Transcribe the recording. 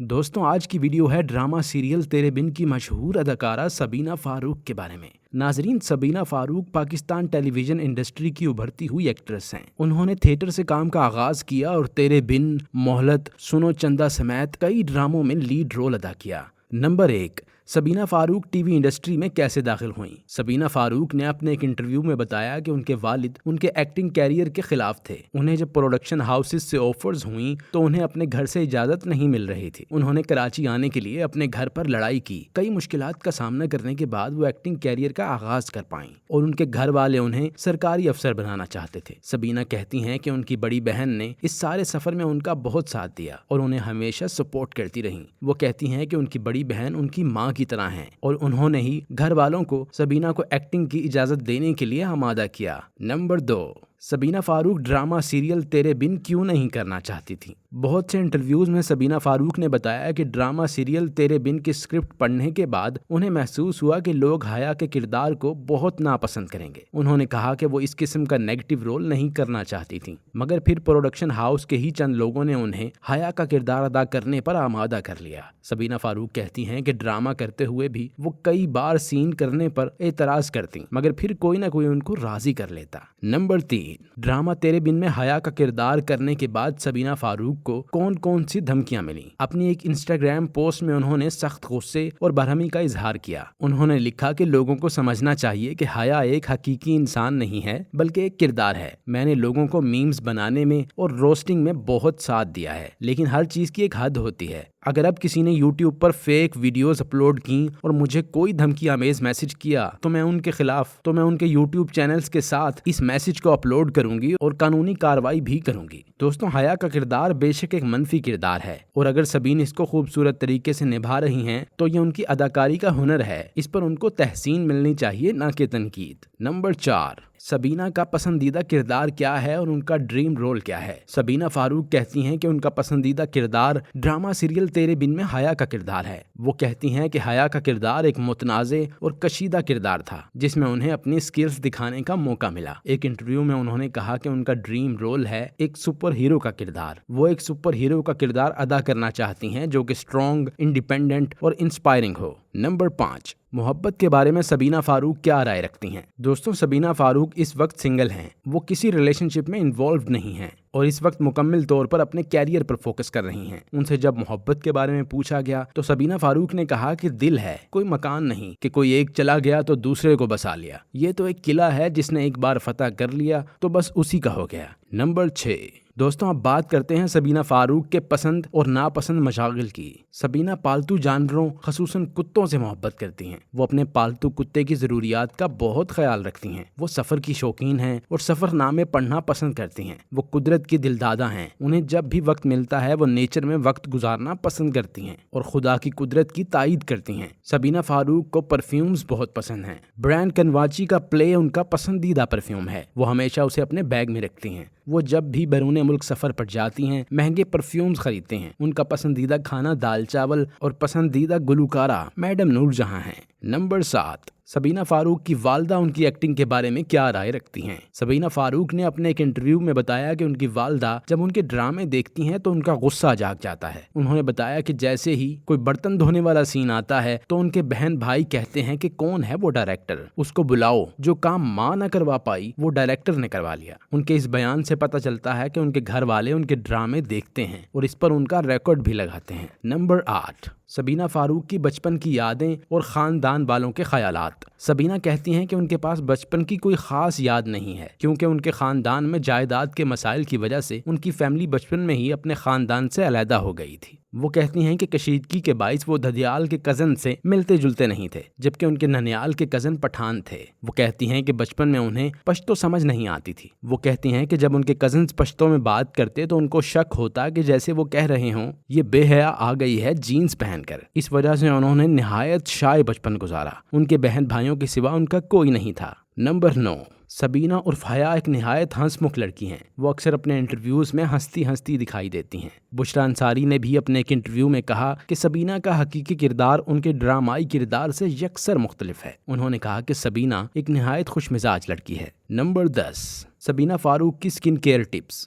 دوستوں آج کی ویڈیو ہے ڈرامہ سیریل تیرے بن کی مشہور اداکارہ سبینہ فاروق کے بارے میں۔ ناظرین، سبینہ فاروق پاکستان ٹیلی ویژن انڈسٹری کی ابھرتی ہوئی ایکٹریس ہیں۔ انہوں نے تھیٹر سے کام کا آغاز کیا اور تیرے بن، مہلت، سنو چندا سمیت کئی ڈراموں میں لیڈ رول ادا کیا۔ نمبر 1، سبینہ فاروق ٹی وی انڈسٹری میں کیسے داخل ہوئیں؟ سبینہ فاروق نے اپنے ایک انٹرویو میں بتایا کہ ان کے والد ان کے ایکٹنگ کیریئر کے خلاف تھے۔ انہیں جب پروڈکشن ہاؤسز سے آفرز ہوئیں تو انہیں اپنے گھر سے اجازت نہیں مل رہی تھی۔ انہوں نے کراچی آنے کے لیے اپنے گھر پر لڑائی کی۔ کئی مشکلات کا سامنا کرنے کے بعد وہ ایکٹنگ کیریئر کا آغاز کر پائیں اور ان کے گھر والے انہیں سرکاری افسر بنانا چاہتے تھے۔ سبینہ کہتی ہیں کہ ان کی بڑی بہن نے اس سارے سفر میں ان کا بہت ساتھ دیا اور انہیں ہمیشہ سپورٹ کرتی رہیں۔ وہ کہتی ہیں کہ ان کی بڑی بہن ان کی ماں کی طرح ہیں اور انہوں نے ہی گھر والوں کو سبینہ کو ایکٹنگ کی اجازت دینے کے لیے آمادہ کیا۔ نمبر 2، سبینہ فاروق ڈرامہ سیریل تیرے بن کیوں نہیں کرنا چاہتی تھی؟ بہت سے انٹرویوز میں سبینہ فاروق نے بتایا کہ ڈرامہ سیریل تیرے بن کی اسکرپٹ پڑھنے کے بعد انہیں محسوس ہوا کہ لوگ حیا کے کردار کو بہت ناپسند کریں گے۔ انہوں نے کہا کہ وہ اس قسم کا نیگیٹو رول نہیں کرنا چاہتی تھیں، مگر پھر پروڈکشن ہاؤس کے ہی چند لوگوں نے انہیں حیا کا کردار ادا کرنے پر آمادہ کر لیا۔ سبینہ فاروق کہتی ہیں کہ ڈرامہ کرتے ہوئے بھی وہ کئی بار سین کرنے پر اعتراض کرتی، مگر پھر کوئی نہ کوئی ان کو راضی کر لیتا۔ نمبر 3، ڈرامہ تیرے بن میں حیا کا کردار کرنے کے بعد سبینہ فاروق کو کون سی دھمکیاں ملیں؟ اپنی ایک انسٹاگرام پوسٹ میں انہوں نے سخت غصے اور برہمی کا اظہار کیا۔ انہوں نے لکھا کہ لوگوں کو سمجھنا چاہیے کہ حیا ایک حقیقی انسان نہیں ہے بلکہ ایک کردار ہے۔ میں نے لوگوں کو میمز بنانے میں اور روسٹنگ میں بہت ساتھ دیا ہے، لیکن ہر چیز کی ایک حد ہوتی ہے۔ اگر اب کسی نے یوٹیوب پر فیک ویڈیوز اپلوڈ کی اور مجھے کوئی دھمکی آمیز میسج کیا تو میں ان کے یوٹیوب چینلز کے ساتھ اس میسج کو اپلوڈ کروں گی اور قانونی کارروائی بھی کروں گی۔ دوستوں، حیا کا کردار بے شک ایک منفی کردار ہے اور اگر سبین اس کو خوبصورت طریقے سے نبھا رہی ہیں تو یہ ان کی اداکاری کا ہنر ہے۔ اس پر ان کو تحسین ملنی چاہیے، نہ کہ تنقید۔ نمبر 4، سبینہ کا پسندیدہ کردار کیا ہے اور ان کا ڈریم رول کیا ہے؟ سبینہ فاروق کہتی ہیں کہ ان کا پسندیدہ کردار ڈرامہ سیریل تیرے بن میں حیا کا کردار ہے۔ وہ کہتی ہیں کہ حیا کا کردار ایک متنازع اور کشیدہ کردار تھا جس میں انہیں اپنی سکلز دکھانے کا موقع ملا۔ ایک انٹرویو میں انہوں نے کہا کہ ان کا ڈریم رول ہے ایک سپر ہیرو کا کردار۔ وہ ایک سپر ہیرو کا کردار ادا کرنا چاہتی ہیں جو کہ اسٹرانگ، انڈیپینڈنٹ اور انسپائرنگ ہو۔ نمبر 5، محبت کے بارے میں سبینہ فاروق کیا رائے رکھتی ہیں؟ دوستوں، سبینہ فاروق اس وقت سنگل ہیں۔ وہ کسی ریلیشن شپ میں انوالوڈ نہیں ہیں اور اس وقت مکمل طور پر اپنے کیریئر پر فوکس کر رہی ہیں۔ ان سے جب محبت کے بارے میں پوچھا گیا تو سبینہ فاروق نے کہا کہ دل ہے، کوئی مکان نہیں کہ کوئی ایک چلا گیا تو دوسرے کو بسا لیا۔ یہ تو ایک قلعہ ہے جس نے ایک بار فتح کر لیا تو بس اسی کا ہو گیا۔ نمبر 6، دوستوں اب بات کرتے ہیں سبینہ فاروق کے پسند اور ناپسند مشاغل کی۔ سبینہ پالتو جانوروں خصوصاً کتوں سے محبت کرتی ہیں۔ وہ اپنے پالتو کتے کی ضروریات کا بہت خیال رکھتی ہیں۔ وہ سفر کی شوقین ہیں اور سفر نامے پڑھنا پسند کرتی ہیں۔ وہ قدرت کی دلدادہ ہیں۔ انہیں جب بھی وقت ملتا ہے وہ نیچر میں وقت گزارنا پسند کرتی ہیں اور خدا کی قدرت کی تائید کرتی ہیں۔ سبینہ فاروق کو پرفیومز بہت پسند ہیں۔ برانڈ کنواچی کا پلے ان کا پسندیدہ پرفیوم ہے۔ وہ ہمیشہ اسے اپنے بیگ میں رکھتی ہیں۔ وہ جب بھی بیرون ملک سفر پر جاتی ہیں مہنگے پرفیومز خریدتے ہیں۔ ان کا پسندیدہ کھانا دال چاول اور پسندیدہ گلوکارہ میڈم نور جہاں ہیں۔ نمبر 7، سبینہ فاروق کی والدہ ان کی ایکٹنگ کے بارے میں کیا رائے رکھتی ہیں؟ سبینہ فاروق نے اپنے ایک انٹرویو میں بتایا کہ ان کی والدہ جب ان کے ڈرامے دیکھتی ہیں تو ان کا غصہ جاگ جاتا ہے۔ انہوں نے بتایا کہ جیسے ہی کوئی برتن دھونے والا سین آتا ہے تو ان کے بہن بھائی کہتے ہیں کہ کون ہے وہ ڈائریکٹر، اس کو بلاؤ، جو کام ماں نہ کروا پائی وہ ڈائریکٹر نے کروا لیا۔ ان کے اس بیان سے پتہ چلتا ہے کہ ان کے گھر والے ان کے ڈرامے دیکھتے ہیں اور اس پر ان کا ریکارڈ بھی لگاتے ہیں۔ نمبر 8، سبینہ فاروق کی بچپن کی یادیں اور خاندان والوں کے خیالات۔ سبینہ کہتی ہیں کہ ان کے پاس بچپن کی کوئی خاص یاد نہیں ہے کیونکہ ان کے خاندان میں جائیداد کے مسائل کی وجہ سے ان کی فیملی بچپن میں ہی اپنے خاندان سے علیحدہ ہو گئی تھی۔ وہ کہتی ہیں کہ کشیدگی کے باعث وہ دھدیال کے کزن سے ملتے جلتے نہیں تھے جبکہ ان کے ننیال کے کزن پٹھان تھے۔ وہ کہتی ہیں کہ بچپن میں انہیں پشتو سمجھ نہیں آتی تھی۔ وہ کہتی ہیں کہ جب ان کے کزنز پشتو میں بات کرتے تو ان کو شک ہوتا کہ جیسے وہ کہہ رہے ہوں یہ بے حیا آ گئی ہے جینز پہن کر۔ اس وجہ سے انہوں نے نہایت شائع بچپن گزارا۔ ان کے بہن بھائیوں کے سوا ان کا کوئی نہیں تھا۔ نمبر 9، سبینہ عرف حیا ایک نہایت ہنس مکھ لڑکی ہیں۔ وہ اکثر اپنے انٹرویوز میں ہنستی دکھائی دیتی ہیں۔ بشریٰ انصاری نے بھی اپنے ایک انٹرویو میں کہا کہ سبینہ کا حقیقی کردار ان کے ڈرامائی کردار سے یکسر مختلف ہے۔ انہوں نے کہا کہ سبینہ ایک نہایت خوش مزاج لڑکی ہے۔ نمبر 10، سبینہ فاروق کی سکن کیئر ٹپس۔